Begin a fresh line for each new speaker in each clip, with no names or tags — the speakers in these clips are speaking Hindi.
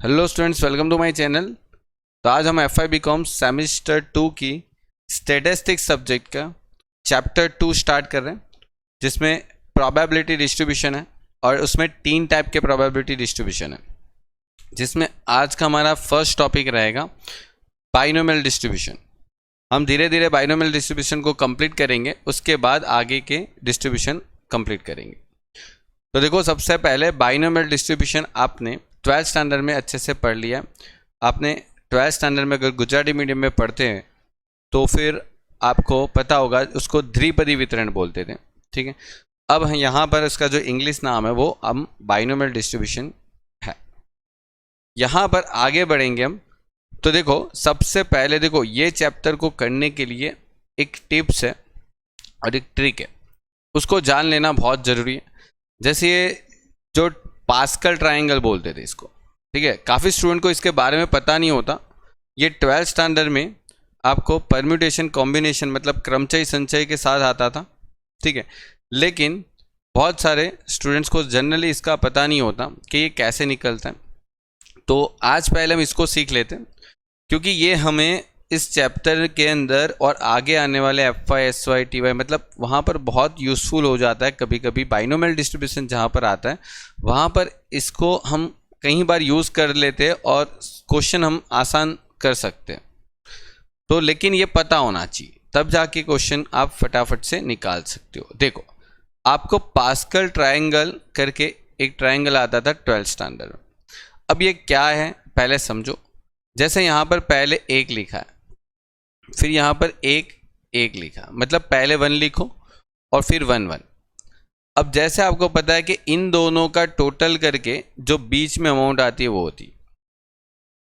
Hello students, welcome to my channel. तो आज हम F I B com semester 2 की स्टैटिस्टिक्स सब्जेक्ट का चैप्टर 2 स्टार्ट कर रहे हैं, जिसमें प्रोबेबिलिटी डिस्ट्रीब्यूशन है और उसमें 3 टाइप के प्रोबेबिलिटी डिस्ट्रीब्यूशन है, जिसमें आज का हमारा फर्स्ट टॉपिक रहेगा बाइनोमियल डिस्ट्रीब्यूशन। हम धीरे धीरे बाइनोमियल डिस्ट्रीब्यूशन को कंप्लीट करेंगे, उसके बाद आगे के डिस्ट्रीब्यूशन कंप्लीट करेंगे। तो देखो, सबसे पहले बाइनोमियल डिस्ट्रीब्यूशन आपने 12th स्टैंडर्ड में अच्छे से पढ़ लिया। आपने 12th स्टैंडर्ड में अगर गुजराती मीडियम में पढ़ते हैं तो फिर आपको पता होगा, उसको द्विपदी वितरण बोलते थे। ठीक है, अब यहाँ पर इसका जो इंग्लिश नाम है वो हम बाइनोमियल डिस्ट्रीब्यूशन है। यहाँ पर आगे बढ़ेंगे हम। तो देखो, सबसे पहले देखो, ये चैप्टर को करने के लिए एक टिप्स है और एक ट्रिक है, उसको जान लेना बहुत ज़रूरी है। जैसे ये जो पास्कल ट्रायंगल बोलते थे इसको, ठीक है, काफ़ी स्टूडेंट को इसके बारे में पता नहीं होता। ये 12th स्टैंडर्ड में आपको परम्यूटेशन कॉम्बिनेशन मतलब क्रमचय संचय के साथ आता था। ठीक है, लेकिन बहुत सारे स्टूडेंट्स को जनरली इसका पता नहीं होता कि ये कैसे निकलता है। तो आज पहले हम इसको सीख लेते हैं, क्योंकि ये हमें इस चैप्टर के अंदर और आगे आने वाले F Y S Y T Y मतलब वहाँ पर बहुत यूज़फुल हो जाता है। कभी कभी बाइनोमियल डिस्ट्रीब्यूशन जहाँ पर आता है वहाँ पर इसको हम कई बार यूज़ कर लेते हैं और क्वेश्चन हम आसान कर सकते हैं। तो लेकिन ये पता होना चाहिए, तब जाके क्वेश्चन आप फटाफट से निकाल सकते हो। देखो, आपको पास्कल ट्रायंगल करके एक ट्रायंगल आता था 12th स्टैंडर्ड में। अब ये क्या है पहले समझो। जैसे यहाँ पर पहले 1 लिखा है, फिर यहाँ पर 1 लिखा, मतलब पहले 1 लिखो और फिर 1 1। अब जैसे आपको पता है कि इन दोनों का टोटल करके जो बीच में अमाउंट आती है वो होती है।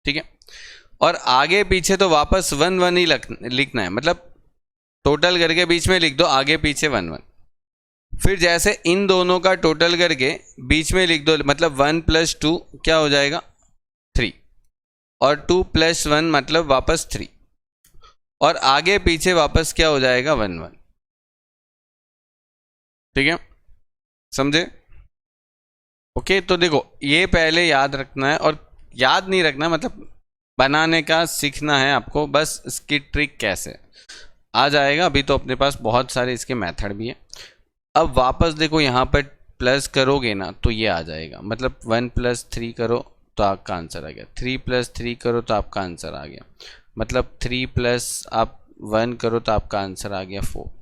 ठीक है, और आगे पीछे तो वापस 1 1 ही लिखना है, मतलब टोटल करके बीच में लिख दो, आगे पीछे 1 1। फिर जैसे इन दोनों का टोटल करके बीच में लिख दो, मतलब 1 + 2 क्या हो जाएगा 3, और 2 + 1 मतलब वापस 3, और आगे पीछे वापस क्या हो जाएगा 1 1। ठीक है, समझे? ओके, तो देखो, ये पहले याद रखना है, और याद नहीं रखना मतलब बनाने का सीखना है आपको, बस इसकी ट्रिक कैसे आ जाएगा। अभी तो अपने पास बहुत सारे इसके मेथड भी हैं। अब वापस देखो, यहाँ पर प्लस करोगे ना तो ये आ जाएगा, मतलब 1 + 3 करो तो आपका आंसर आ गया, 3 + 3 करो तो आपका आंसर आ गया, मतलब 3 + आप 1 करो तो आपका आंसर आ गया 4।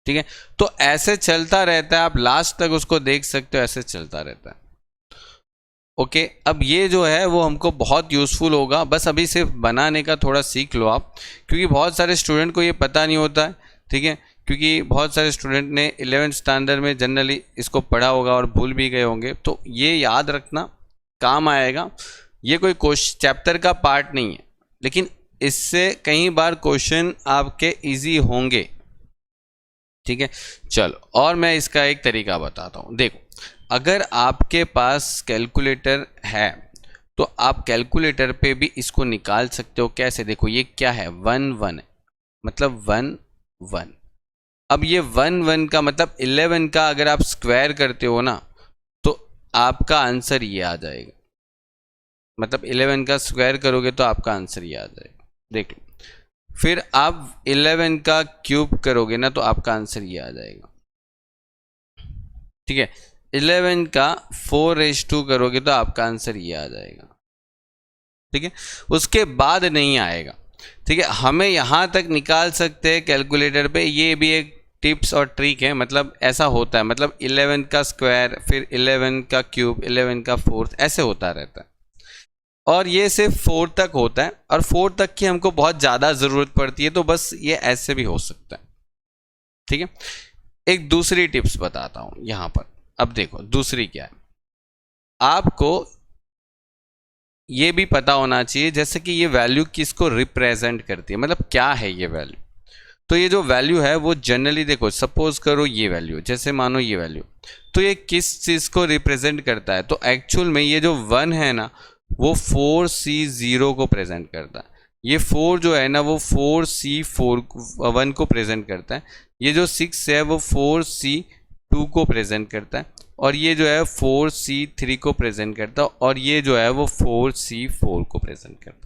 ठीक है, तो ऐसे चलता रहता है, आप लास्ट तक उसको देख सकते हो, ऐसे चलता रहता है। ओके, अब ये जो है वो हमको बहुत यूज़फुल होगा, बस अभी सिर्फ बनाने का थोड़ा सीख लो आप, क्योंकि बहुत सारे स्टूडेंट को ये पता नहीं होता है। ठीक है, क्योंकि बहुत सारे स्टूडेंट ने 11th स्टैंडर्ड में जनरली इसको पढ़ा होगा और भूल भी गए होंगे, तो ये याद रखना काम आएगा। ये कोई चैप्टर का पार्ट नहीं है, लेकिन इससे कई बार क्वेश्चन आपके इजी होंगे। ठीक है, चलो, और मैं इसका एक तरीका बताता हूँ। देखो, अगर आपके पास कैलकुलेटर है तो आप कैलकुलेटर पे भी इसको निकाल सकते हो। कैसे? देखो, ये क्या है 1 1 है, मतलब 1 1। अब ये 1 1 का मतलब 11 का अगर आप स्क्वायर करते हो ना तो आपका आंसर ये आ जाएगा, मतलब 11 का स्क्वायर करोगे तो आपका आंसर ये आ जाएगा। देख लो, फिर आप 11 का क्यूब करोगे ना तो आपका आंसर ये आ जाएगा। ठीक है, 11 का 4⁻² करोगे तो आपका आंसर ये आ जाएगा। ठीक है, उसके बाद नहीं आएगा। ठीक है, हमें यहाँ तक निकाल सकते हैं कैलकुलेटर पे, ये भी एक टिप्स और ट्रिक है। मतलब ऐसा होता है, मतलब 11 का स्क्वायर, फिर 11 का क्यूब, 11 का 4th, ऐसे होता रहता है। और ये सिर्फ 4 तक होता है, और 4 तक की हमको बहुत ज़्यादा ज़रूरत पड़ती है, तो बस ये ऐसे भी हो सकता है। ठीक है, एक दूसरी टिप्स बताता हूँ यहाँ पर। अब देखो, दूसरी क्या है, आपको ये भी पता होना चाहिए जैसे कि ये वैल्यू किसको रिप्रेजेंट करती है, मतलब क्या है ये वैल्यू। तो ये जो वैल्यू है वो जनरली, देखो सपोज करो ये वैल्यू, जैसे मानो ये वैल्यू, तो ये किस चीज़ को रिप्रेजेंट करता है? तो एक्चुअल में ये जो 1 है ना वो 4C0 को प्रेजेंट करता है। ये 4 जो है ना वो 4C1 को प्रेजेंट करता है। ये जो 6 है वो 4C 2 को प्रेजेंट करता है, और ये जो है 4C3 को प्रेजेंट करता है, और ये जो है वो 4C4 को प्रेजेंट करता है।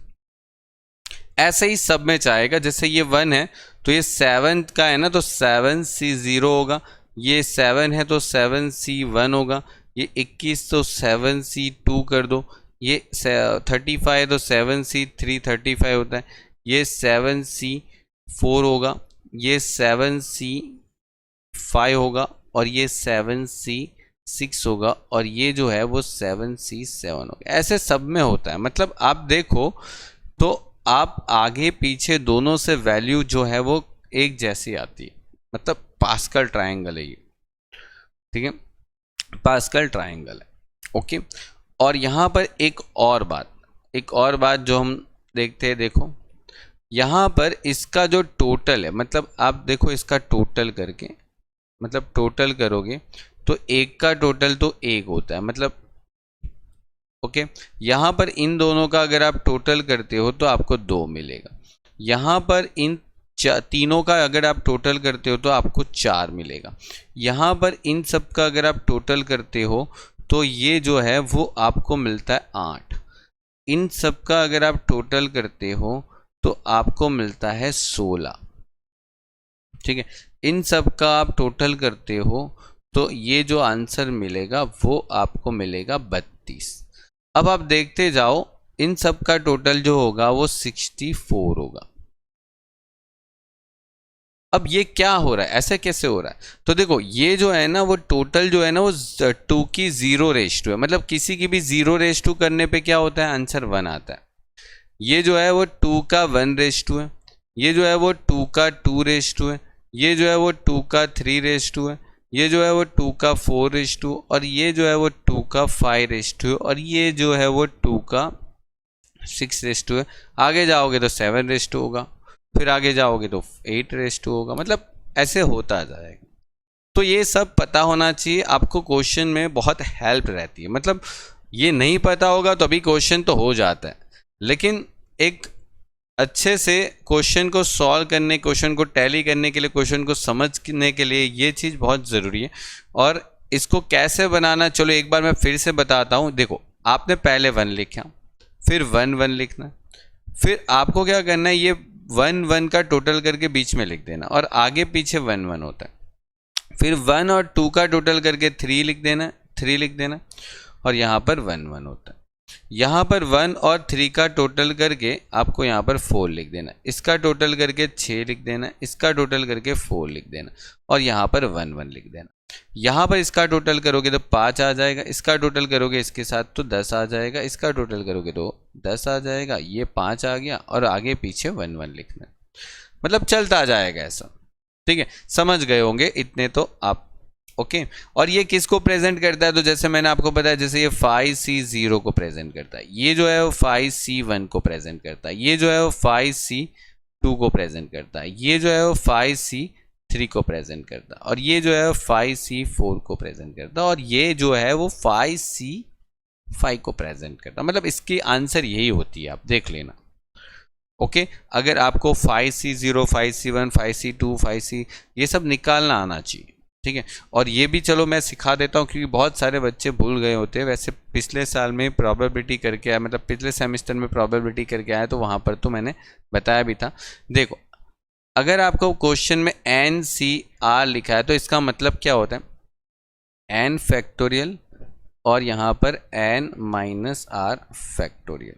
ऐसे ही सब में चाहेगा, जैसे ये 1 है तो ये 7 का है ना, तो 7C0 होगा, ये 7 है तो 7C1 होगा, ये 21 तो 7C2 कर दो, ये 35 है तो 7C3 35 होता है, ये 7C4 होगा, ये 7C5 होगा, और ये 7C6 होगा, और ये जो है वो 7C7 होगा। ऐसे सब में होता है। मतलब आप देखो तो आप आगे पीछे दोनों से वैल्यू जो है वो एक जैसी आती है। मतलब पास्कल ट्रायंगल है ये, ठीक है, पास्कल ट्रायंगल है। ओके, और यहाँ पर एक और बात जो हम देखते हैं, देखो यहाँ पर इसका जो टोटल है, मतलब आप देखो इसका टोटल करके, मतलब टोटल करोगे तो एक का टोटल तो एक होता है, मतलब ओके। यहाँ पर इन दोनों का अगर आप टोटल करते हो तो आपको 2 मिलेगा। यहाँ पर इन तीनों का अगर आप टोटल करते हो तो आपको 4 मिलेगा। यहाँ पर इन सब का अगर आप टोटल करते हो तो ये जो है वो आपको मिलता है 8। इन सब का अगर आप टोटल करते हो तो आपको मिलता है 16, ठीक है। इन सब का आप टोटल करते हो तो ये जो आंसर मिलेगा वो आपको मिलेगा 32। अब आप देखते जाओ, इन सब का टोटल जो होगा वो 64 होगा। अब ये क्या हो रहा है, ऐसे कैसे हो रहा है? तो देखो ये जो है ना वो टोटल जो है ना वो 2 की 0:2 है। मतलब किसी की भी 0:2 करने पे क्या होता है, आंसर 1 आता है। ये जो है वो 2 का 1:2 है, ये जो है वो 2 का 2:2 है, ये जो है वो 2 का 3:2 है, ये जो है वो 2 का 4:2, और ये जो है वो 2 का 5:2, और ये जो है वो 2 का 6:2 है। आगे जाओगे तो 7:2 होगा, फिर आगे जाओगे तो 8:2 होगा। मतलब ऐसे होता जाएगा। तो ये सब पता होना चाहिए आपको, क्वेश्चन में बहुत हेल्प रहती है। मतलब ये नहीं पता होगा तो अभी क्वेश्चन तो हो जाता है, लेकिन एक अच्छे से क्वेश्चन को सॉल्व करने, क्वेश्चन को टैली करने के लिए, क्वेश्चन को समझने के लिए ये चीज़ बहुत ज़रूरी है। और इसको कैसे बनाना, चलो एक बार मैं फिर से बताता हूँ। देखो आपने पहले 1 लिखा, फिर 1 1 लिखना, फिर आपको क्या करना है, ये 1 1 का टोटल करके बीच में लिख देना, और आगे पीछे 1 1 होता है। फिर 1 और 2 का टोटल करके 3 लिख देना, 3 लिख देना, और यहाँ पर 1 1 होता है। यहाँ पर 1 और 3 का टोटल करके आपको यहाँ पर 4 लिख देना, इसका टोटल करके 6 लिख देना, इसका टोटल करके 4 लिख देना, और यहाँ पर 1 1 लिख देना। यहाँ पर इसका टोटल करोगे तो 5 आ जाएगा, इसका टोटल करोगे इसके साथ तो 10 आ जाएगा, इसका टोटल करोगे तो 10 आ जाएगा, ये 5 आ गया, और आगे पीछे 1 1 लिखना। मतलब चलता जाएगा ऐसा, ठीक है। समझ गए होंगे इतने तो आप, ओके। और ये किसको प्रेजेंट करता है, तो जैसे मैंने आपको बताया, जैसे ये 5C0 को प्रेजेंट करता है, ये जो है वो 5C1 को प्रेजेंट करता है, ये जो है वो 5C2 को प्रेजेंट करता है, ये जो है वो 5C3 को प्रेजेंट करता है, और ये जो है 5C4 को प्रेजेंट करता है, और ये जो है वो 5C5 को प्रेजेंट करता है। मतलब इसकी आंसर यही होती है, आप देख लेना, ओके। अगर आपको 5C0, 5C1, 5C2, 5C ये सब निकालना आना चाहिए, ठीक है। और ये भी चलो मैं सिखा देता हूँ, क्योंकि बहुत सारे बच्चे भूल गए होते हैं। वैसे पिछले साल में प्रोबेबिलिटी करके आया, मतलब पिछले सेमेस्टर में प्रोबेबिलिटी करके आया, तो वहाँ पर तो मैंने बताया भी था। देखो अगर आपको क्वेश्चन में NCR लिखा है तो इसका मतलब क्या होता है, n फैक्टोरियल और यहाँ पर n-r फैक्टोरियल,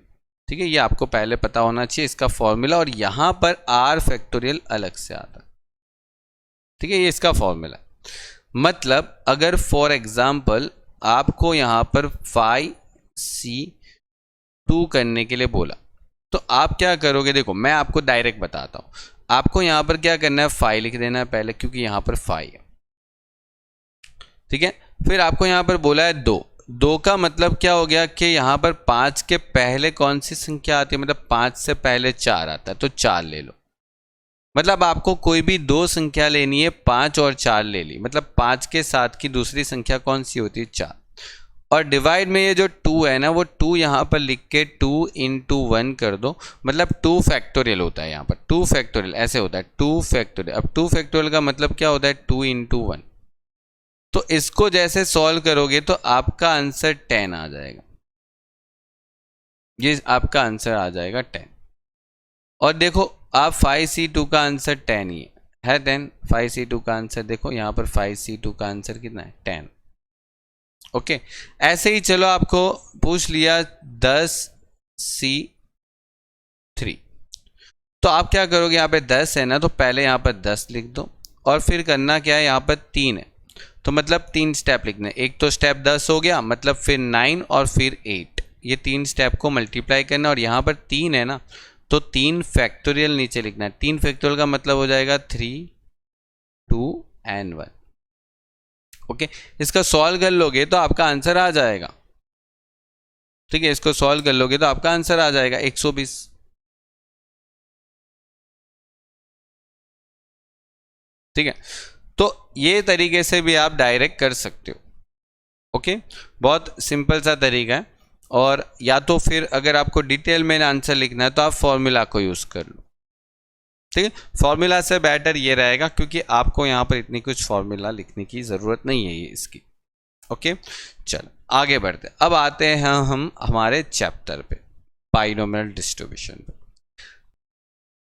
ठीक है। ये आपको पहले पता होना चाहिए इसका फॉर्मूला, और यहाँ पर r फैक्टोरियल अलग से आता है, ठीक है। ये इसका फॉर्मूला, मतलब अगर फॉर एग्जाम्पल आपको यहाँ पर 5C2 करने के लिए बोला तो आप क्या करोगे, देखो मैं आपको डायरेक्ट बताता हूँ। आपको यहाँ पर क्या करना है, 5 लिख देना है पहले, क्योंकि यहाँ पर 5 है, ठीक है। फिर आपको यहाँ पर बोला है 2 का मतलब क्या हो गया कि यहाँ पर 5 के पहले कौन सी संख्या आती है, मतलब 5 से पहले 4 आता है, तो 4 ले लो। मतलब आपको कोई भी 2 संख्या लेनी है, 5 और 4 ले ली, मतलब 5 के साथ की दूसरी संख्या कौन सी होती है, 4। और डिवाइड में ये जो 2 है ना, वो 2 यहाँ पर लिख के 2 × 1 कर दो, मतलब 2 फैक्टोरियल होता है। यहाँ पर 2 फैक्टोरियल ऐसे होता है, 2 फैक्टोरियल। अब 2 फैक्टोरियल का मतलब क्या होता है, 2 × 1, तो इसको जैसे सॉल्व करोगे तो आपका आंसर 10 आ जाएगा, ये आपका आंसर आ जाएगा 10। और देखो आप 5C2 का आंसर 10 ही है 10। 5C2 का आंसर देखो यहाँ पर 5C2 का आंसर कितना है 10। ओके, ऐसे ही चलो आपको पूछ लिया 10C3, तो आप क्या करोगे, यहाँ पे 10 है ना, तो पहले यहाँ पर 10 लिख दो और फिर करना क्या है, यहाँ पर 3 है तो मतलब 3 स्टेप लिखने, एक तो स्टेप 10 हो गया, मतलब फिर 9 और फिर 8, ये 3 स्टेप को मल्टीप्लाई करना। और यहाँ पर 3 है ना, तो 3 फैक्टोरियल नीचे लिखना है। 3 फैक्टोरियल का मतलब हो जाएगा 3, 2 and 1। ओके, इसका सॉल्व कर लोगे तो आपका आंसर आ जाएगा। ठीक है, इसको सॉल्व कर लोगे तो आपका आंसर आ जाएगा 120। ठीक है, तो ये तरीके से भी आप डायरेक्ट कर सकते हो। ओके, बहुत सिंपल सा तरीका है। और या तो फिर अगर आपको डिटेल में आंसर लिखना है तो आप फॉर्मूला को यूज कर लो। ठीक है, फॉर्मूला से बेटर ये रहेगा क्योंकि आपको यहाँ पर इतनी कुछ फॉर्मूला लिखने की ज़रूरत नहीं है ये इसकी। ओके, चलो आगे बढ़ते, अब आते हैं हम हमारे चैप्टर पे, बाइनोमियल डिस्ट्रीब्यूशन पे।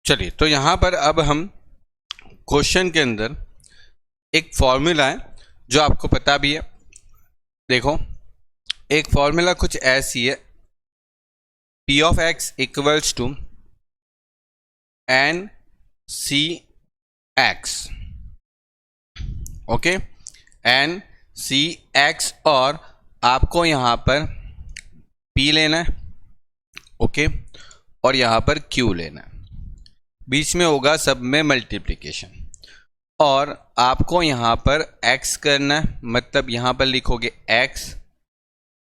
चलिए, तो यहाँ पर अब हम क्वेश्चन के अंदर एक फॉर्मूला है जो आपको पता भी है। देखो, एक फॉर्मूला कुछ ऐसी है, P of x equals to NCX। Okay, NCX, और आपको यहाँ पर P लेना है, ओके, और यहाँ पर Q लेना है, बीच में होगा सब में मल्टीप्लिकेशन, और आपको यहाँ पर x करना है, मतलब यहाँ पर लिखोगे x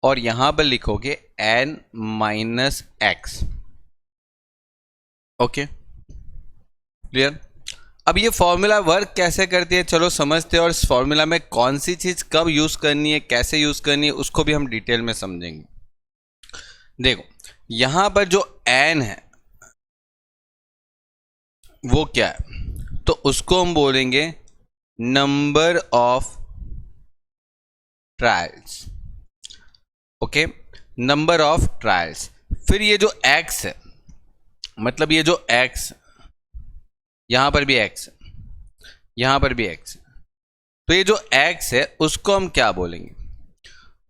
और यहाँ पर लिखोगे n minus x। Okay, clear. अब ये फॉर्मूला वर्क कैसे करती है चलो समझते हैं, और इस फॉर्मूला में कौन सी चीज कब यूज करनी है, कैसे यूज करनी है, उसको भी हम डिटेल में समझेंगे। देखो, यहां पर जो n है वो क्या है, तो उसको हम बोलेंगे number of trials. Okay, number of trials. फिर ये जो x है, मतलब ये जो x, यहां पर भी x है, यहां पर भी x है, तो ये जो x है उसको हम क्या बोलेंगे,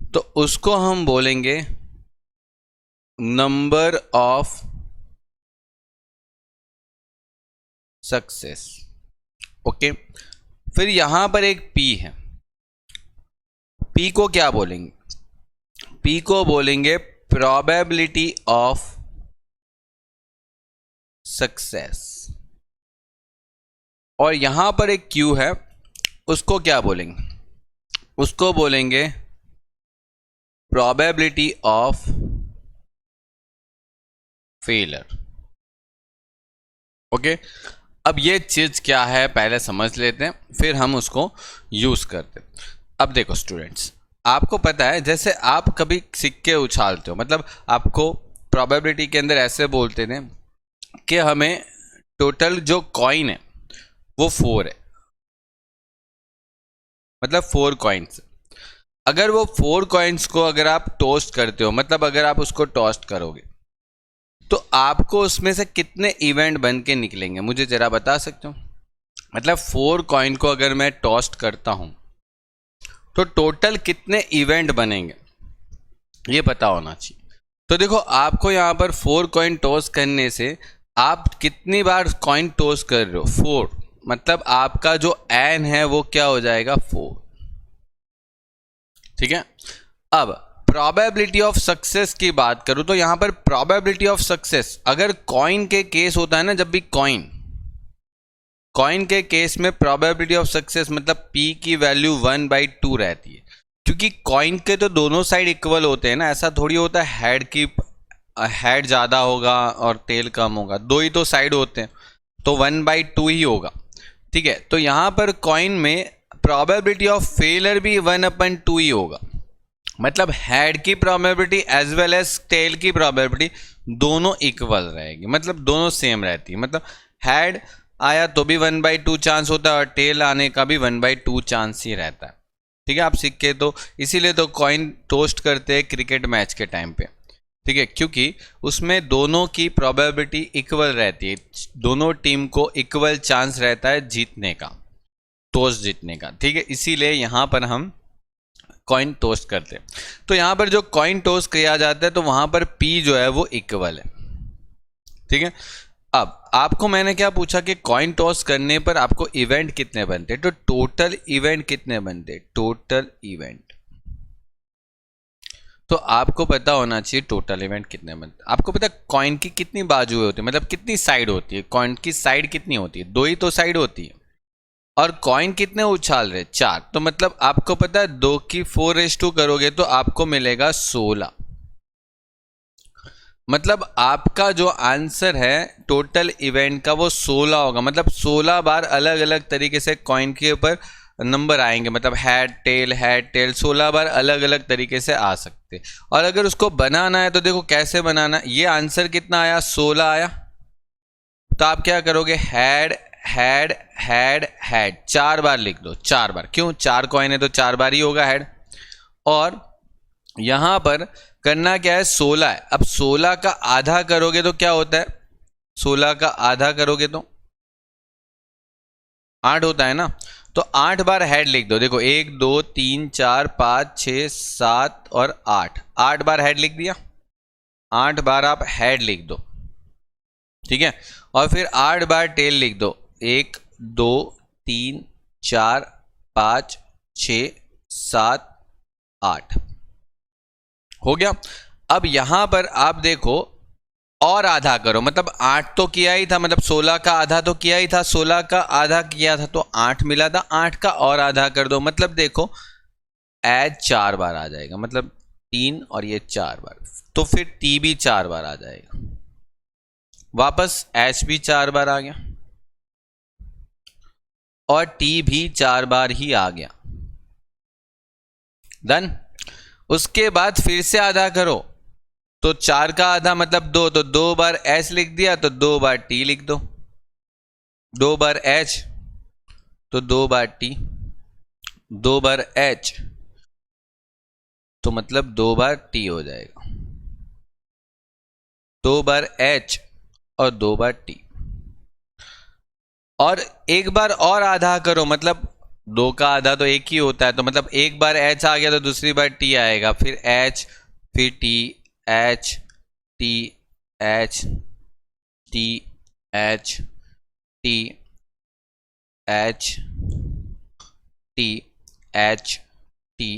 तो उसको हम बोलेंगे नंबर ऑफ सक्सेस। ओके, फिर यहां पर एक p है, p को क्या बोलेंगे, p को बोलेंगे प्रोबेबिलिटी ऑफ सक्सेस। और यहां पर एक q है, उसको क्या बोलेंगे, उसको बोलेंगे प्रोबेबिलिटी ऑफ फेलियर। ओके, अब ये चीज क्या है पहले समझ लेते हैं, फिर हम उसको यूज करते हैं। अब देखो स्टूडेंट्स, आपको पता है जैसे आप कभी सिक्के उछालते हो, मतलब आपको प्रोबेबिलिटी के अंदर ऐसे बोलते थे कि हमें टोटल जो कॉइन है वो 4 है, मतलब 4 कॉइन्स। अगर वो 4 कॉइन्स को अगर आप टोस्ट करते हो, मतलब अगर आप उसको टोस्ट करोगे तो आपको उसमें से कितने इवेंट बन के निकलेंगे, मुझे जरा बता सकते हो। मतलब 4 कॉइन को अगर मैं टोस्ट करता हूं तो टोटल कितने इवेंट बनेंगे ये पता होना चाहिए। तो देखो, आपको यहां पर 4 कॉइन टॉस करने से आप कितनी बार कॉइन टॉस कर रहे हो, 4, मतलब आपका जो n है वो क्या हो जाएगा 4। ठीक है, अब प्रोबेबिलिटी ऑफ सक्सेस की बात करूं तो यहां पर प्रोबेबिलिटी ऑफ सक्सेस, अगर कॉइन के केस होता है ना, जब भी कॉइन के केस में प्रोबेबिलिटी ऑफ सक्सेस मतलब p की वैल्यू 1/2 रहती है, क्योंकि कॉइन के तो दोनों साइड इक्वल होते हैं ना, ऐसा थोड़ी होता है हेड ज़्यादा होगा और टेल कम होगा, दो ही तो साइड होते हैं, तो 1/2 ही होगा। ठीक है, तो यहाँ पर कॉइन में प्रोबेबिलिटी ऑफ फेलियर भी 1/2 ही होगा, मतलब हेड की probability as well as tail की प्रोबेबिलिटी दोनों इक्वल रहेगी, मतलब दोनों सेम रहती है। मतलब हेड आया तो भी 1/2 चांस होता है और टेल आने का भी 1/2 चांस ही रहता है। ठीक है, आप सिक्के तो इसीलिए तो कॉइन टोस्ट करते हैं क्रिकेट मैच के टाइम पे, ठीक है, क्योंकि उसमें दोनों की प्रोबेबिलिटी इक्वल रहती है, दोनों टीम को इक्वल चांस रहता है जीतने का, टॉस जीतने का, ठीक है, इसीलिए यहाँ पर हम कॉइन टॉस करते हैं। तो यहाँ पर जो कॉइन टॉस किया जाता है तो वहाँ पर पी जो है वो इक्वल है, ठीक है। अब आपको मैंने क्या पूछा कि कॉइन टॉस करने पर आपको इवेंट कितने बनते, तो टोटल इवेंट कितने बनते, टोटल इवेंट, तो आपको पता होना चाहिए टोटल इवेंट कितने बनते। आपको पता है कॉइन की कितनी बाजुएं होती है, मतलब कितनी साइड होती है, कॉइन की साइड कितनी होती है, 2 ही तो साइड होती है, और कॉइन कितने उछाल रहे, 4, तो मतलब आपको पता है 2 की 4/2 करोगे तो आपको मिलेगा 16, मतलब आपका जो आंसर है टोटल इवेंट का वो 16 होगा, मतलब 16 बार अलग अलग तरीके से कॉइन के ऊपर नंबर आएंगे, मतलब हेड टेल 16 बार अलग अलग तरीके से आ सकते। और अगर उसको बनाना है तो देखो कैसे बनाना, ये आंसर कितना आया, 16 आया, तो आप क्या करोगे, हेड हेड हेड हेड 4 बार लिख दो, 4 बार, क्यों, 4 कॉइन है तो 4 बार ही होगा हेड। और यहां पर करना क्या है, 16 है, अब 16 का आधा करोगे तो क्या होता है, 16 का आधा करोगे तो 8 होता है ना, तो 8 बार हेड लिख दो, देखो 1 2 3 4 5 6 7 और 8, 8 बार हेड लिख दिया, 8 बार आप हेड लिख दो, ठीक है, और फिर 8 बार टेल लिख दो, 1 2 3 4 5 6 7 8, हो गया। अब यहां पर आप देखो और आधा करो, मतलब 8 तो किया ही था, मतलब 16 का आधा तो किया ही था, 16 का आधा किया था तो 8 मिला था, 8 का और आधा कर दो, मतलब देखो ऐड 4 बार आ जाएगा, मतलब 3 और ये 4 बार, तो फिर टी भी 4 बार आ जाएगा, वापस एच भी 4 बार आ गया और टी भी 4 बार ही आ गया, डन। उसके बाद फिर से आधा करो, तो 4 का आधा मतलब 2, तो 2 बार एच लिख दिया, तो 2 बार टी लिख दो, 2 बार एच तो 2 बार टी, 2 बार एच तो मतलब 2 बार टी हो जाएगा, 2 बार एच और 2 बार टी, और एक बार और आधा करो, मतलब 2 का आधा तो 1 ही होता है, तो मतलब एक बार एच आ गया तो दूसरी बार टी आएगा, फिर एच फिर T, H T H T H T H T H T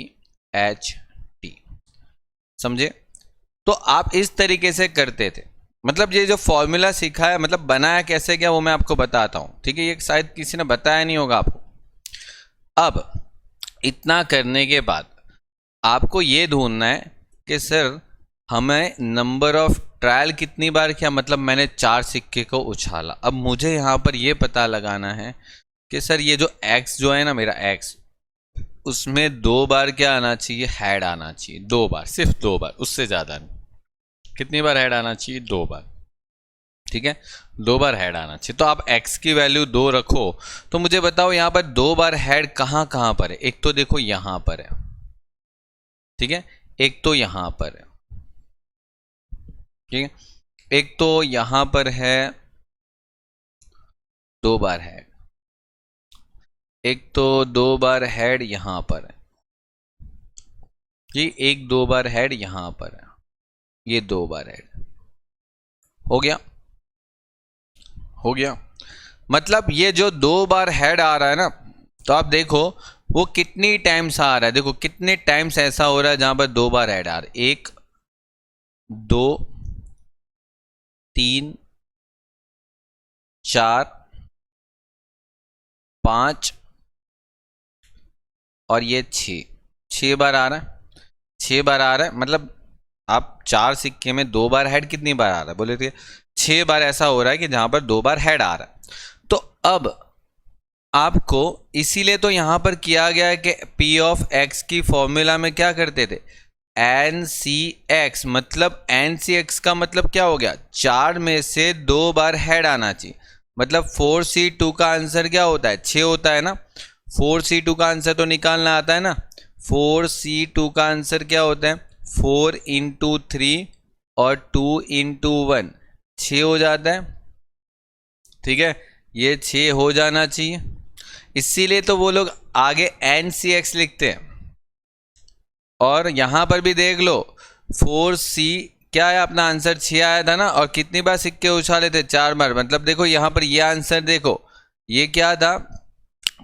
H T, समझे। तो आप इस तरीके से करते थे, मतलब ये जो फॉर्मूला सीखा है, मतलब बनाया कैसे क्या वो मैं आपको बताता हूं, ठीक है, ये शायद किसी ने बताया नहीं होगा आपको। अब इतना करने के बाद आपको ये ढूंढना है कि सर हमें नंबर ऑफ ट्रायल कितनी बार किया, मतलब मैंने 4 सिक्के को उछाला, अब मुझे यहाँ पर ये पता लगाना है कि सर ये जो x जो है ना मेरा x, उसमें 2 बार क्या आना चाहिए, हेड आना चाहिए, 2 बार, सिर्फ 2 बार, उससे ज़्यादा नहीं। कितनी बार हेड आना चाहिए, 2 बार, ठीक है, 2 बार हेड आना चाहिए। तो आप x की वैल्यू 2 रखो, तो मुझे बताओ यहाँ पर 2 बार हेड कहाँ कहाँ पर है, एक तो देखो यहाँ पर है, ठीक है, एक तो यहाँ पर है, ठीक है, एक तो यहाँ पर है 2 बार हेड, एक तो 2 बार हेड यहाँ पर है, ये एक 2 बार हेड यहाँ पर है, ये 2 बार हेड, हो गया, हो गया। मतलब ये जो 2 बार हेड आ रहा है ना, तो आप देखो वो कितनी टाइम्स आ रहा है, देखो कितने टाइम्स ऐसा हो रहा है जहां पर 2 बार हेड आ रहा है, 1 2 3 4 5 और ये 6 बार आ रहा है, 6 बार आ रहा है, मतलब आप 4 सिक्के में 2 बार हेड कितनी बार आ रहा है, बोले तो 6 बार ऐसा हो रहा है कि जहां पर 2 बार हेड आ रहा है। तो अब आपको इसीलिए तो यहां पर किया गया है कि P ऑफ X की फॉर्मूला में क्या करते थे, NCX, मतलब NCX का मतलब क्या हो गया, 4 में से 2 बार हेड आना चाहिए, मतलब 4C2 का आंसर क्या होता है, 6 होता है ना, 4C2 का आंसर तो निकालना आता है ना, 4C2 का आंसर क्या होता है? 4 इंटू 3 और 2 इंटू 1, 6 हो जाता है। ठीक है, ये 6 हो जाना चाहिए, इसीलिए तो वो लोग आगे NCX लिखते हैं। और यहां पर भी देख लो 4C क्या है, अपना आंसर 6 आया था ना, और कितनी बार सिक्के उछाले थे? 4 बार। मतलब देखो यहाँ पर ये आंसर देखो, ये क्या था?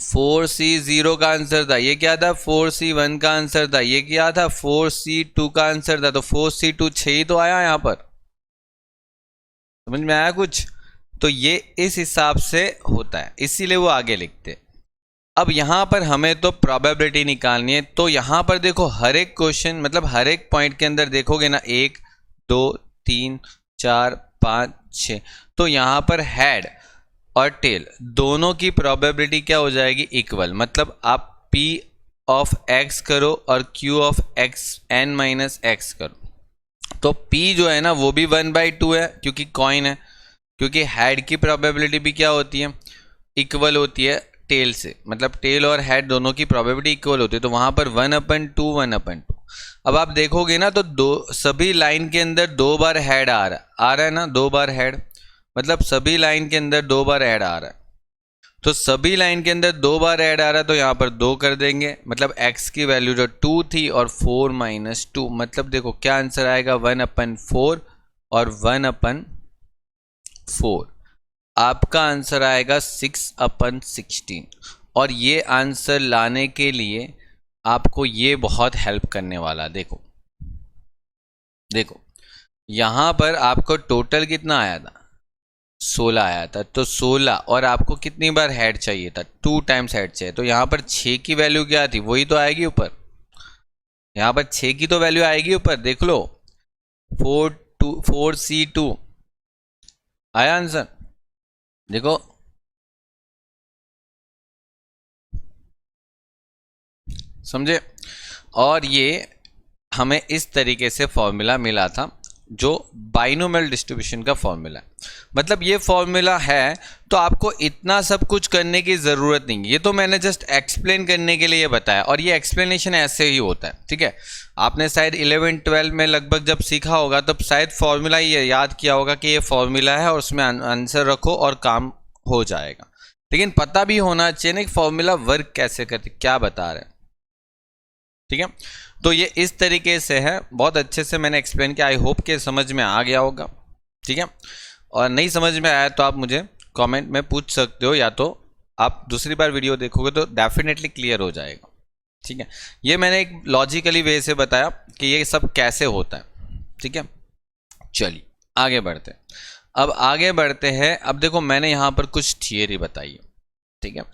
4C0 का आंसर था। ये क्या था? 4C1 का आंसर था। ये क्या था? 4C2 का आंसर था। तो 4C2 6 ही तो आया यहाँ पर। समझ में आया कुछ? तो ये इस हिसाब से होता है, इसीलिए वो आगे लिखते। अब यहाँ पर हमें तो प्रोबेबिलिटी निकालनी है, तो यहाँ पर देखो हर एक क्वेश्चन मतलब हर एक पॉइंट के अंदर देखोगे ना, 1 2 3 4 5 6, तो यहाँ पर हेड और टेल दोनों की प्रोबेबिलिटी क्या हो जाएगी? इक्वल। मतलब आप P ऑफ x करो और Q of x n minus x करो, तो P जो है ना वो भी 1/2 है, क्योंकि कॉइन है। क्योंकि हेड की प्रोबेबिलिटी भी क्या होती है? इक्वल होती है टेल से। मतलब टेल और हेड दोनों की प्रोबेबिलिटी इक्वल होती है, तो वहां पर 1/2 1/2। अब आप देखोगे ना तो सभी लाइन के अंदर 2 बार हेड आ रहा है ना, 2 बार हेड, मतलब सभी लाइन के अंदर 2 बार ऐड आ रहा है। तो सभी लाइन के अंदर 2 बार ऐड आ रहा है, तो यहाँ पर 2 कर देंगे। मतलब x की वैल्यू जो 2 थी और 4 माइनस 2, मतलब देखो क्या आंसर आएगा? 1/4 और 1/4, आपका आंसर आएगा 6/16। और ये आंसर लाने के लिए आपको ये बहुत हेल्प करने वाला। देखो देखो यहाँ पर आपको टोटल कितना आया था? 16 आया था। तो 16 और आपको कितनी बार हेड चाहिए था? 2 टाइम्स हेड चाहिए। तो यहाँ पर 6 की वैल्यू क्या थी? वही तो आएगी ऊपर। यहाँ पर 6 की तो वैल्यू आएगी ऊपर, देख लो। 4C2 आया आंसर, देखो। समझे? और ये हमें इस तरीके से फॉर्मूला मिला था, जो बाइनोमियल डिस्ट्रीब्यूशन का फॉर्मूला है। मतलब ये फॉर्मूला है तो आपको इतना सब कुछ करने की ज़रूरत नहीं, ये तो मैंने जस्ट एक्सप्लेन करने के लिए बताया, और ये एक्सप्लेनेशन ऐसे ही होता है। ठीक है, आपने शायद 11-12 में लगभग जब सीखा होगा तब शायद फॉर्मूला ये याद किया होगा कि ये फॉर्मूला है और उसमें आंसर रखो और काम हो जाएगा। लेकिन पता भी होना चाहिए ना कि फॉर्मूला वर्क कैसे करते, क्या बता रहे हैं। ठीक है, तो ये इस तरीके से है, बहुत अच्छे से मैंने एक्सप्लेन किया। आई होप कि समझ में आ गया होगा। ठीक है, और नहीं समझ में आया तो आप मुझे कमेंट में पूछ सकते हो, या तो आप दूसरी बार वीडियो देखोगे तो डेफिनेटली क्लियर हो जाएगा। ठीक है, ये मैंने एक लॉजिकली वे से बताया कि ये सब कैसे होता है। ठीक है, चलिए आगे बढ़ते हैं। अब आगे बढ़ते हैं। अब देखो मैंने यहाँ पर कुछ थियरी बताई है। ठीक है,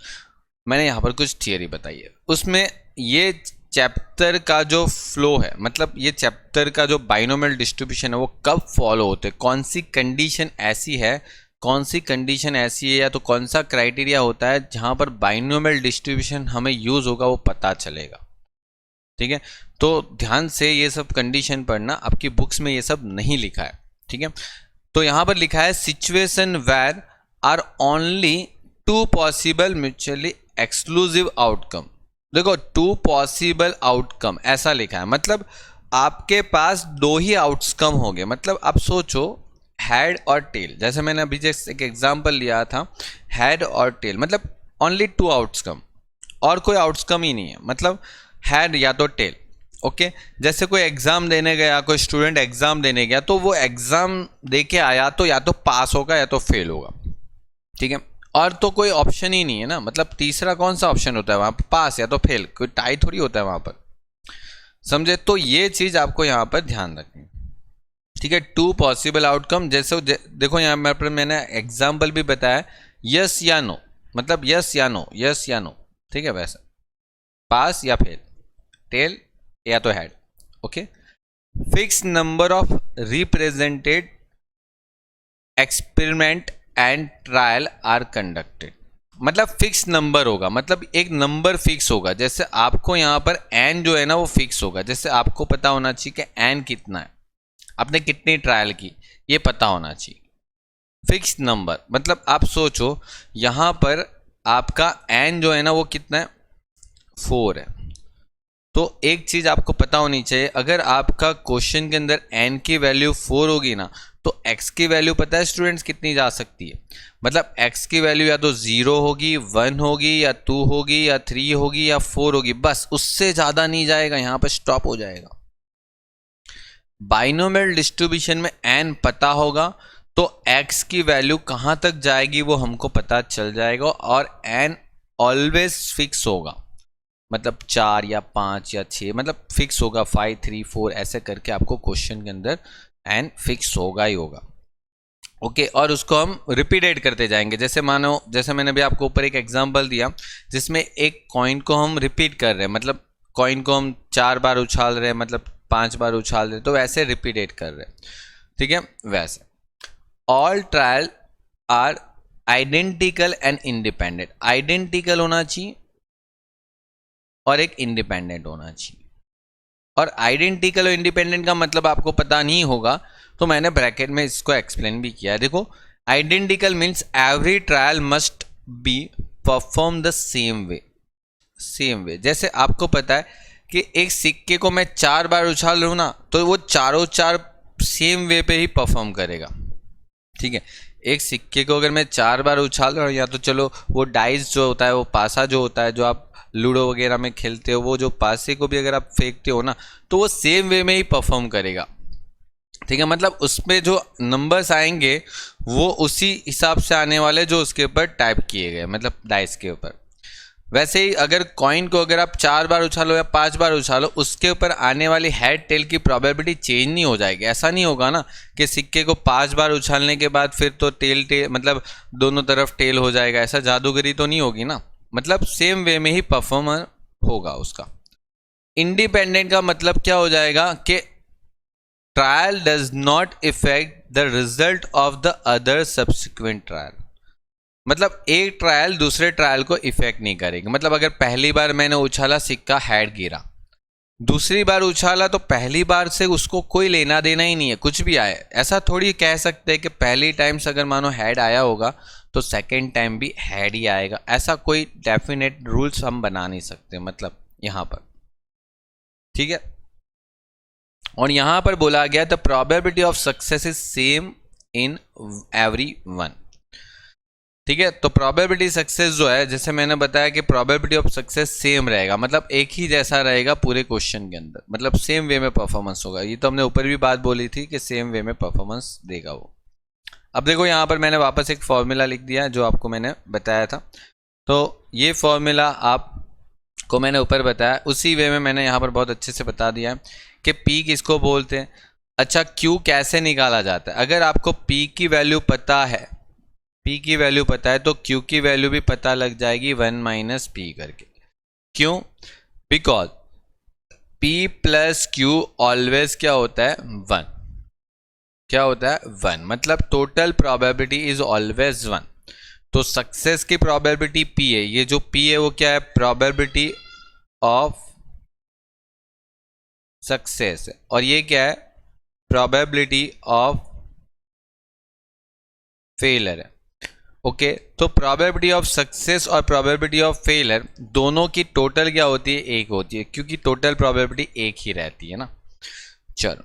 मैंने यहाँ पर कुछ थियरी बताई है, उसमें ये चैप्टर का जो फ्लो है, मतलब ये चैप्टर का जो बाइनोमियल डिस्ट्रीब्यूशन है वो कब फॉलो होते हैं, कौन सी कंडीशन ऐसी है, कौन सी कंडीशन ऐसी है, या तो कौन सा क्राइटेरिया होता है जहाँ पर बाइनोमियल डिस्ट्रीब्यूशन हमें यूज़ होगा, वो पता चलेगा। ठीक है, तो ध्यान से ये सब कंडीशन पढ़ना, आपकी बुक्स में ये सब नहीं लिखा है। ठीक है, तो यहाँ पर लिखा है situation where are only 2 possible mutually exclusive outcome. देखो 2 पॉसिबल आउटकम ऐसा लिखा है, मतलब आपके पास 2 ही आउटकम होंगे। मतलब आप सोचो हेड और टेल, जैसे मैंने अभी जैसे एक एग्जांपल लिया था, हेड और टेल, मतलब ओनली 2 आउटकम, और कोई आउटकम ही नहीं है। मतलब हेड या तो टेल। ओके, जैसे कोई एग्जाम देने गया, कोई स्टूडेंट एग्जाम देने गया, तो वो एग्जाम दे के आया तो या तो पास होगा या तो फेल होगा। ठीक है, और तो कोई ऑप्शन ही नहीं है ना। मतलब तीसरा कौन सा ऑप्शन होता है वहां पर? पास या तो फेल, कोई टाई थोड़ी होता है वहां पर। समझे? तो ये चीज आपको यहाँ पर ध्यान रखनी। ठीक है, 2 पॉसिबल आउटकम, जैसे देखो यहाँ पर मैंने एग्जाम्पल भी बताया, यस या नो, मतलब यस या नो, यस या नो। ठीक है, वैसा पास या फेल, टेल या तो head. Okay, fix number of represented experiment and trial are conducted. मतलब फिक्स नंबर होगा, मतलब एक नंबर फिक्स होगा। जैसे आपको यहाँ पर एन जो है ना वो फिक्स होगा। जैसे आपको पता होना चाहिए कि एन कितना है, आपने कितनी ट्रायल की, ये पता होना चाहिए। फिक्स नंबर मतलब आप सोचो यहाँ पर आपका एन जो है ना वो कितना है? 4 है। तो एक चीज आपको पता होनी चाहिए, अगर आपका क्वेश्चन के अंदर n की वैल्यू 4 होगी ना, तो x की वैल्यू पता है स्टूडेंट्स कितनी जा सकती है? मतलब x की वैल्यू या तो 0 होगी, 1 होगी, या 2 होगी, या 3 होगी, या 4 होगी, बस उससे ज्यादा नहीं जाएगा, यहां पर स्टॉप हो जाएगा। बाइनोमियल डिस्ट्रीब्यूशन में n पता होगा तो x की वैल्यू कहां तक जाएगी वो हमको पता चल जाएगा, और n ऑलवेज फिक्स होगा, मतलब 4 या 5 या 6, मतलब फिक्स होगा, 5 3 4 ऐसे करके आपको क्वेश्चन के अंदर n फिक्स होगा ही होगा। ओके, और उसको हम रिपीटेड करते जाएंगे। जैसे मानो, जैसे मैंने भी आपको ऊपर एक एग्जांपल दिया जिसमें एक कॉइन को हम रिपीट कर रहे हैं, मतलब कॉइन को हम 4 बार उछाल रहे हैं, मतलब 5 बार उछाल रहे हैं, तो वैसे रिपीटेड कर रहे हैं, ठीक है। वैसे all trial are identical and independent, identical होना चाहिए और एक इंडिपेंडेंट होना चाहिए। और आइडेंटिकल और इंडिपेंडेंट का मतलब आपको पता नहीं होगा, तो मैंने ब्रैकेट में इसको एक्सप्लेन भी किया है। देखो, identical means every trial must be perform the same way, same way. जैसे आपको पता है कि एक सिक्के को मैं 4 बार उछाल रहा हूं ना, तो वो चारों 4 सेम वे पे ही परफॉर्म करेगा, ठीक है। एक सिक्के को अगर मैं 4 बार उछाल रहा हूँ, या तो चलो वो डाइस जो होता है, वो पासा जो होता है, जो आप लूडो वगैरह में खेलते हो, वो जो पासे को भी अगर आप फेंकते हो ना, तो वो सेम वे में ही परफॉर्म करेगा, ठीक है। मतलब उसमें जो नंबर्स आएंगे वो उसी हिसाब से आने वाले जो उसके ऊपर टाइप किए गए, मतलब डाइस के ऊपर। वैसे ही अगर कॉइन को अगर आप 4 बार उछालो या 5 बार उछालो, उसके ऊपर आने वाली हेड टेल की प्रोबेबिलिटी चेंज नहीं हो जाएगी। ऐसा नहीं होगा ना कि सिक्के को 5 बार उछालने के बाद फिर तो टेल मतलब दोनों तरफ टेल हो जाएगा, ऐसा जादूगरी तो नहीं होगी ना, मतलब सेम वे में ही परफॉर्मर होगा उसका। इंडिपेंडेंट का मतलब क्या हो जाएगा कि trial does not effect the result of the other subsequent trial, मतलब एक ट्रायल दूसरे ट्रायल को इफेक्ट नहीं करेगी। मतलब अगर पहली बार मैंने उछाला, सिक्का हेड गिरा, दूसरी बार उछाला तो पहली बार से उसको कोई लेना देना ही नहीं है, कुछ भी आए। ऐसा थोड़ी कह सकते हैं कि पहली टाइम से अगर मानो हेड आया होगा तो सेकेंड टाइम भी हेड ही आएगा, ऐसा कोई डेफिनेट रूल्स हम बना नहीं सकते, मतलब यहां पर, ठीक है। और यहां पर बोला गया the probability of success is same in every one, ठीक है। तो प्रोबेबिलिटी सक्सेस जो है, जैसे मैंने बताया कि प्रोबेबिलिटी ऑफ सक्सेस सेम रहेगा, मतलब एक ही जैसा रहेगा पूरे क्वेश्चन के अंदर, मतलब सेम वे में परफॉर्मेंस होगा। ये तो हमने ऊपर भी बात बोली थी कि सेम वे में परफॉर्मेंस देगा वो। अब देखो यहाँ पर मैंने वापस एक फॉर्मूला लिख दिया जो आपको मैंने बताया था, तो ये फॉर्मूला आपको मैंने ऊपर बताया, उसी वे में मैंने यहाँ पर बहुत अच्छे से बता दिया है कि P किसको बोलते हैं। अच्छा, Q कैसे निकाला जाता है? अगर आपको P की वैल्यू पता है, P की वैल्यू पता है, तो Q की वैल्यू भी पता लग जाएगी 1 - P करके। क्यों? बिकॉज P + Q ऑलवेज क्या होता है? 1। क्या होता है? 1, मतलब टोटल प्रोबेबिलिटी इज ऑलवेज 1। तो सक्सेस की प्रोबेबिलिटी P है, ये जो P है वो क्या है? प्रोबेबिलिटी ऑफ सक्सेस है, और ये क्या है? प्रोबेबिलिटी ऑफ फेलियर है। ओके, तो प्रोबेबिलिटी ऑफ सक्सेस और प्रोबेबिलिटी ऑफ फेलियर दोनों की टोटल क्या होती है? 1 होती है, क्योंकि टोटल प्रोबेबिलिटी 1 ही रहती है ना। चलो,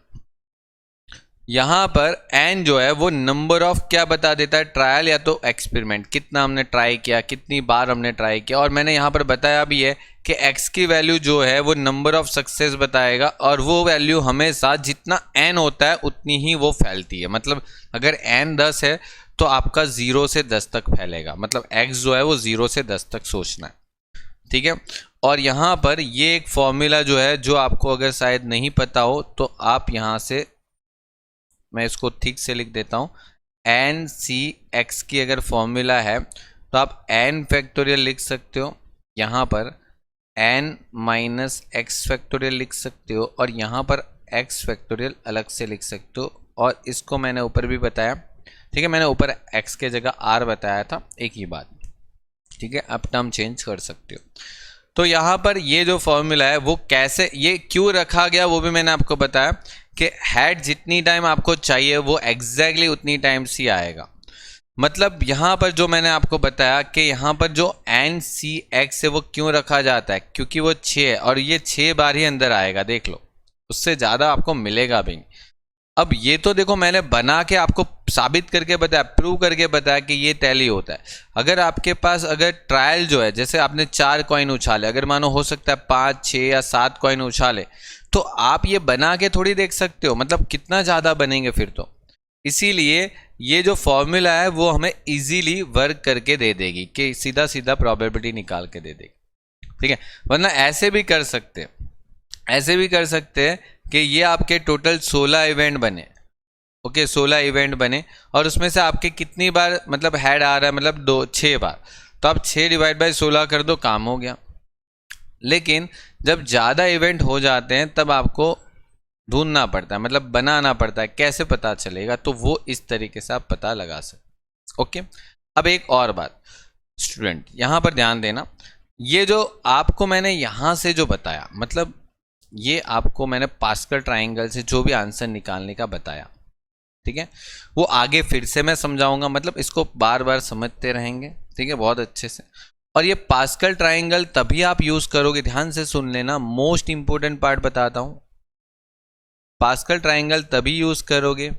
यहां पर n जो है वो नंबर ऑफ क्या बता देता है? ट्रायल या तो एक्सपेरिमेंट, कितना हमने ट्राई किया, कितनी बार हमने ट्राई किया। और मैंने यहां पर बताया भी है कि x की वैल्यू जो है वो नंबर ऑफ सक्सेस बताएगा, और वो वैल्यू हमेशा जितना n होता है उतनी ही वो फैलती है। मतलब अगर n 10 है तो आपका 0 से 10 तक फैलेगा, मतलब x जो है वो 0 से 10 तक सोचना है, ठीक है। और यहाँ पर ये एक फॉर्मूला जो है, जो आपको अगर शायद नहीं पता हो तो आप यहाँ से, मैं इसको ठीक से लिख देता हूँ, एन सी एक्स की अगर फॉर्मूला है तो आप n फैक्टोरियल लिख सकते हो, यहाँ पर n - x फैक्टोरियल लिख सकते हो, और यहाँ पर x फैक्टोरियल अलग से लिख सकते हो। और इसको मैंने ऊपर भी बताया, ठीक है, मैंने ऊपर x के जगह r बताया था, एक ही बात, ठीक है। अब टर्म चेंज कर सकते हो। तो यहाँ पर ये जो फॉर्मूला है वो कैसे, ये क्यों रखा गया वो भी मैंने आपको बताया कि हेड जितनी टाइम आपको चाहिए वो एग्जैक्टली उतनी टाइम ही आएगा। मतलब यहाँ पर जो मैंने आपको बताया कि यहाँ पर जो NCX है वो क्यों रखा जाता है, क्योंकि वो 6 है और ये 6 बार ही अंदर आएगा, देख लो, उससे ज़्यादा आपको मिलेगा भी नहीं। अब ये तो देखो मैंने बना के आपको साबित करके बताया, प्रूव करके बताया कि ये टैली होता है। अगर आपके पास अगर ट्रायल जो है, जैसे आपने 4 कॉइन उछाले, अगर मानो हो सकता है 5, 6 या 7 कॉइन उछाले, तो आप ये बना के थोड़ी देख सकते हो, मतलब कितना ज़्यादा बनेंगे फिर तो। इसीलिए ये जो फॉर्मूला है वो हमें इजीली वर्क करके दे देगी कि सीधा सीधा प्रोबेबिलिटी निकाल के दे देगी, ठीक है। वरना ऐसे भी कर सकते हैं, ऐसे भी कर सकते हैं कि ये आपके टोटल 16 इवेंट बने, ओके 16 इवेंट बने और उसमें से आपके कितनी बार मतलब हेड आ रहा है, मतलब 6 बार, तो आप 6 डिवाइड बाई 16 कर दो, काम हो गया। लेकिन जब ज़्यादा इवेंट हो जाते हैं तब आपको ढूंढना पड़ता है, मतलब बनाना पड़ता है, कैसे पता चलेगा, तो वो इस तरीके से आप पता लगा सकते, ओके। अब एक और बात स्टूडेंट यहाँ पर ध्यान देना, ये जो आपको मैंने यहाँ से जो बताया, मतलब ये आपको मैंने पास्कल ट्राइंगल से जो भी आंसर निकालने का बताया, ठीक है, वो आगे फिर से मैं समझाऊंगा, मतलब इसको बार बार समझते रहेंगे, ठीक है, बहुत अच्छे से। और ये पास्कल ट्राइंगल तभी आप यूज करोगे, ध्यान से सुन लेना, मोस्ट इंपोर्टेंट पार्ट बताता हूं। पास्कल ट्राइंगल तभी यूज करोगे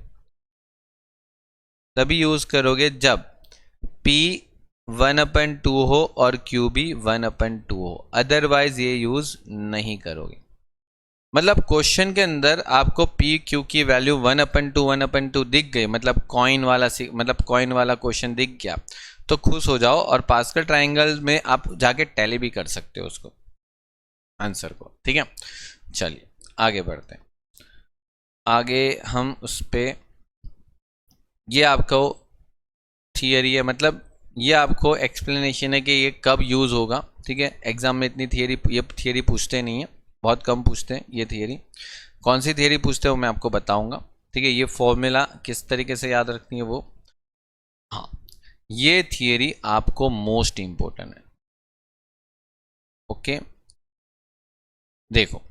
जब P 1/2 हो और Q भी 1/2 हो, अदरवाइज ये यूज नहीं करोगे। मतलब क्वेश्चन के अंदर आपको P Q की वैल्यू 1/2 दिख गई, मतलब कॉइन वाला क्वेश्चन दिख गया, तो खुश हो जाओ और पास्कल ट्राइंगल में आप जाके टैली भी कर सकते हो उसको, आंसर को, ठीक है। चलिए आगे बढ़ते हैं, आगे हम उस पे, ये आपको थियरी है, मतलब ये आपको एक्सप्लेनेशन है कि ये कब यूज़ होगा, ठीक है। एग्जाम में इतनी ये थियरी पूछते नहीं है, बहुत कम पूछते हैं ये थियरी। कौन सी थियरी पूछते हो मैं आपको बताऊंगा, ठीक है। ये फॉर्मूला किस तरीके से याद रखनी है वो, हाँ, ये थियरी आपको मोस्ट इंपॉर्टेंट है, ओके। देखो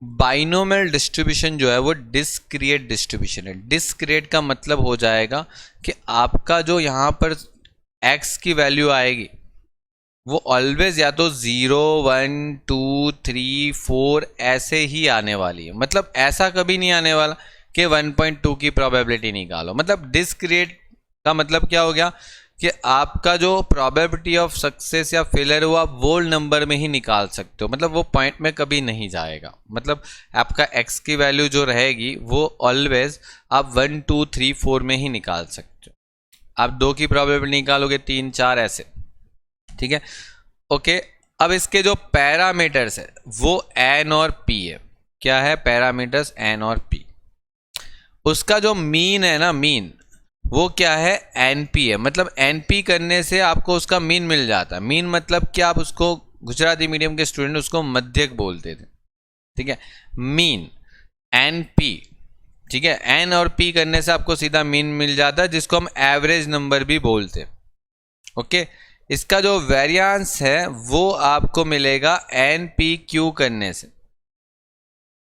बाइनोमियल डिस्ट्रीब्यूशन जो है वो डिस्क्रिएट डिस्ट्रीब्यूशन है। डिस्क्रिएट का मतलब हो जाएगा कि आपका जो यहाँ पर x की वैल्यू आएगी वो ऑलवेज या तो 0, 1, 2, 3, 4 ऐसे ही आने वाली है, मतलब ऐसा कभी नहीं आने वाला कि 1.2 की प्रोबेबिलिटी निकालो। मतलब डिस्क्रिएट का मतलब क्या हो गया कि आपका जो प्रोबेबिलिटी ऑफ सक्सेस या फेलियर वो आप वोल नंबर में ही निकाल सकते हो, मतलब वो पॉइंट में कभी नहीं जाएगा। मतलब आपका x की वैल्यू जो रहेगी वो ऑलवेज आप 1, 2, 3, 4 में ही निकाल सकते हो। आप 2 की प्रोबेबिलिटी निकालोगे, 3, 4 ऐसे, ठीक है, ओके। अब इसके जो पैरामीटर्स है वो n और p है। क्या है पैरामीटर्स? n और p। उसका जो मीन है ना, मीन वो क्या है? np है। मतलब np करने से आपको उसका मीन मिल जाता है। मीन मतलब क्या, आप उसको गुजराती मीडियम के स्टूडेंट उसको मध्यक बोलते थे, ठीक है, मीन np, ठीक है। n और p करने से आपको सीधा मीन मिल जाता है, जिसको हम एवरेज नंबर भी बोलते हैं, ओके। इसका जो वेरिएंस है वो आपको मिलेगा npq करने से,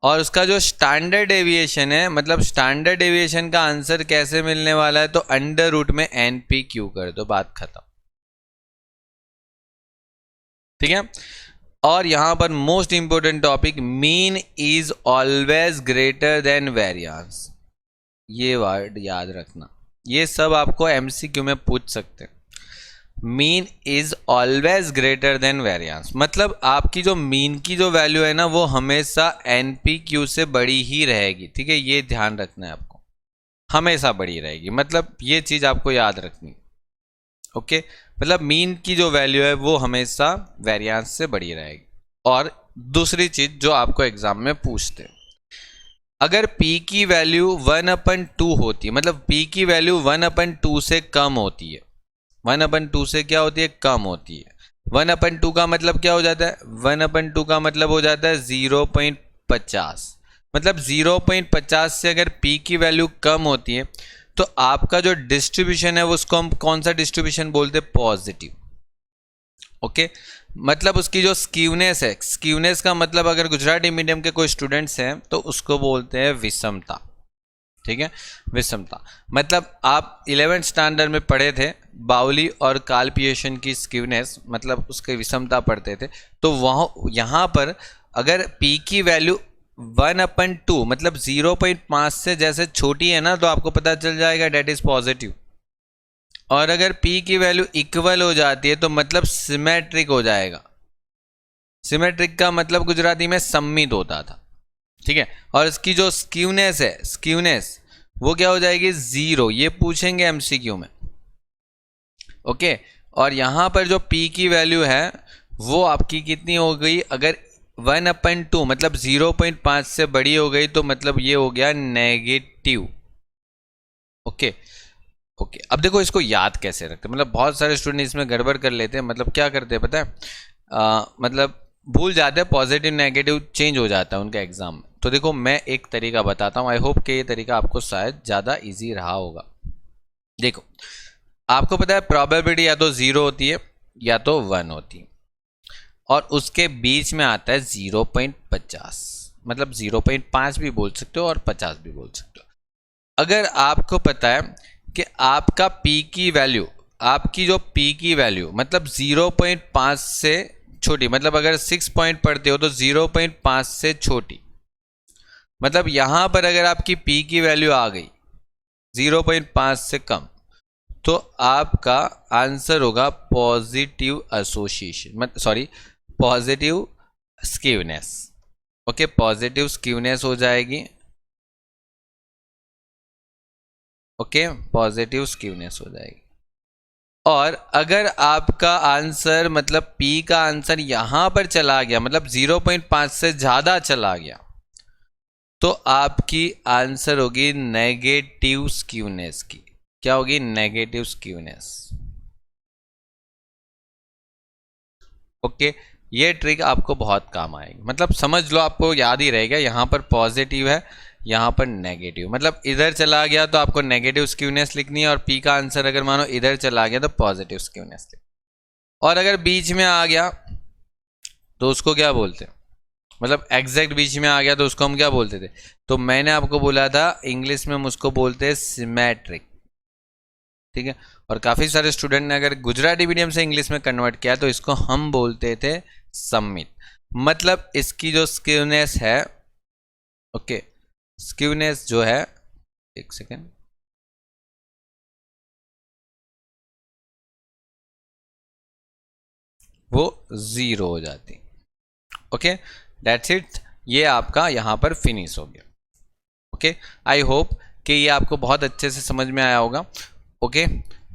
और उसका जो स्टैंडर्ड डेविएशन है, मतलब स्टैंडर्ड डेविएशन का आंसर कैसे मिलने वाला है, तो अंडर रूट में npq कर दो, बात खत्म, ठीक है। और यहां पर most important topic, mean is always greater than variance, ये वर्ड याद रखना। ये सब आपको एमसीक्यू में पूछ सकते हैं। Mean is always greater than variance, मतलब आपकी जो मीन की जो वैल्यू है ना वो हमेशा एनपीक्यू से बड़ी ही रहेगी, ठीक है। ये ध्यान रखना है आपको, हमेशा बड़ी रहेगी, मतलब ये चीज आपको याद रखनी, ओके। मतलब मीन की जो वैल्यू है वो हमेशा वेरिएंस से बड़ी रहेगी। और दूसरी चीज जो आपको एग्जाम में पूछते हैं, अगर p की वैल्यू 1/2 होती है, मतलब p की वैल्यू 1/2 से कम होती है, 1/2 से क्या होती है? कम होती है। 1/2 का मतलब क्या हो जाता है? 1/2 का मतलब हो जाता है 0.50, मतलब 0.50 से अगर p की वैल्यू कम होती है तो आपका जो डिस्ट्रीब्यूशन है उसको हम कौन सा डिस्ट्रीब्यूशन बोलते हैं? Positive, okay. मतलब उसकी जो स्क्यूनेस है, स्क्यूनेस का मतलब अगर गुजराती मीडियम के कोई स्टूडेंट्स हैं तो उसको बोलते हैं विषमता, ठीक है। विषमता मतलब आप 11th स्टैंडर्ड में पढ़े थे बाउली और कार्ल-पियर्सन की स्क्यूनेस, मतलब उसके विषमता पढ़ते थे। तो वहाँ यहाँ पर अगर p की वैल्यू 1/2 मतलब 0.5 से जैसे छोटी है ना, तो आपको पता चल जाएगा डेट इज पॉजिटिव। और अगर p की वैल्यू इक्वल हो जाती है तो मतलब सिमेट्रिक हो जाएगा। सिमेट्रिक का मतलब गुजराती में सम्मित होता था, ठीक है। और इसकी जो स्क्यूनेस है, स्क्यूनेस वो क्या हो जाएगी, 0। ये पूछेंगे एमसीक्यू में, ओके। और यहाँ पर जो p की वैल्यू है वो आपकी कितनी हो गई, अगर 1/2 मतलब 0.5 से बड़ी हो गई तो मतलब ये हो गया नेगेटिव, ओके। ओके अब देखो इसको याद कैसे रखते हैं, मतलब बहुत सारे स्टूडेंट इसमें गड़बड़ कर लेते हैं। मतलब क्या करते हैं पता है, मतलब भूल जाते हैं, पॉजिटिव नेगेटिव चेंज हो जाता है उनका एग्जाम में। तो देखो मैं एक तरीका बताता हूँ, आई होप कि ये तरीका आपको शायद ज़्यादा इजी रहा होगा। देखो आपको पता है प्रोबेबिलिटी या तो 0 होती है या तो 1 होती है, और उसके बीच में आता है 0.50, मतलब 0.5 भी बोल सकते हो और 50 भी बोल सकते हो। अगर आपको पता है कि आपका p की वैल्यू, आपकी जो p की वैल्यू मतलब 0.5 से छोटी, मतलब अगर 6 पॉइंट पढ़ते हो तो 0.5 से छोटी, मतलब यहां पर अगर आपकी p की वैल्यू आ गई 0.5 से कम, तो आपका आंसर होगा positive association, sorry positive skewness, okay. Positive skewness हो जाएगी, ओके, पॉजिटिव स्क्यूनेस हो जाएगी। और अगर आपका आंसर मतलब p का आंसर यहां पर चला गया, मतलब 0.5 से ज्यादा चला गया, तो आपकी आंसर होगी नेगेटिव स्क्यूनेस की। क्या होगी, नेगेटिव स्क्यूनेस, ओके। ये ट्रिक आपको बहुत काम आएगी, मतलब समझ लो, आपको याद ही रहेगा, यहाँ पर पॉजिटिव है, यहाँ पर नेगेटिव, मतलब इधर चला गया तो आपको नेगेटिव स्क्यूनेस लिखनी है, और पी का आंसर अगर मानो इधर चला गया तो पॉजिटिव स्क्यूनेस लिखनी है। और अगर बीच में आ गया तो उसको क्या बोलते हैं, मतलब एग्जैक्ट बीच में आ गया तो उसको हम क्या बोलते थे, तो मैंने आपको बोला था इंग्लिश में हम उसको बोलते हैं सिमेट्रिक, ठीक है। और काफ़ी सारे स्टूडेंट ने अगर गुजराती मीडियम से इंग्लिश में कन्वर्ट किया तो इसको हम बोलते थे सम्मित, मतलब इसकी जो स्क्यूनेस है, ओके, स्क्यूनेस जो है, एक सेकेंड, वो 0 हो जाती, ओके। दैट्स इट, ये आपका यहाँ पर फिनिश हो गया, ओके। आई होप कि ये आपको बहुत अच्छे से समझ में आया होगा, ओके।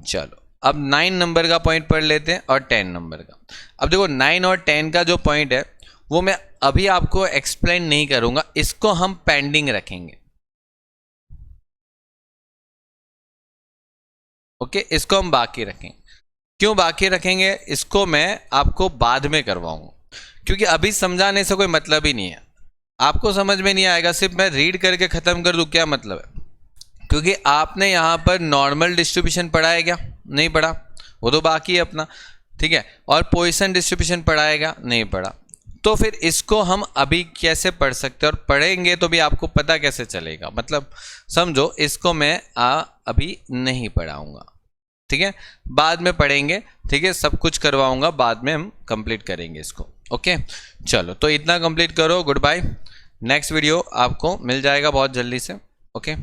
चलो अब 9 नंबर का पॉइंट पढ़ लेते हैं और 10 नंबर का। अब देखो 9 और 10 का जो पॉइंट है वो मैं अभी आपको एक्सप्लेन नहीं करूंगा, इसको हम पेंडिंग रखेंगे, ओके। इसको हम बाकी रखेंगे। क्यों बाकी रखेंगे, इसको मैं आपको बाद में करवाऊंगा, क्योंकि अभी समझाने से कोई मतलब ही नहीं है, आपको समझ में नहीं आएगा। सिर्फ मैं रीड करके ख़त्म कर दूं, क्या मतलब है, क्योंकि आपने यहाँ पर नॉर्मल डिस्ट्रीब्यूशन पढ़ा है क्या, नहीं पढ़ा, वो तो बाकी है अपना, ठीक है। और पोजीशन डिस्ट्रीब्यूशन पढ़ाएगा, नहीं पढ़ा, तो फिर इसको हम अभी कैसे पढ़ सकते हैं, और पढ़ेंगे तो भी आपको पता कैसे चलेगा, मतलब समझो इसको मैं अभी नहीं पढ़ाऊंगा, ठीक है, बाद में पढ़ेंगे, ठीक है, सब कुछ करवाऊंगा, बाद में हम कंप्लीट करेंगे इसको, ओके। चलो तो इतना कंप्लीट करो, गुड बाय। नेक्स्ट वीडियो आपको मिल जाएगा बहुत जल्दी से, ओके।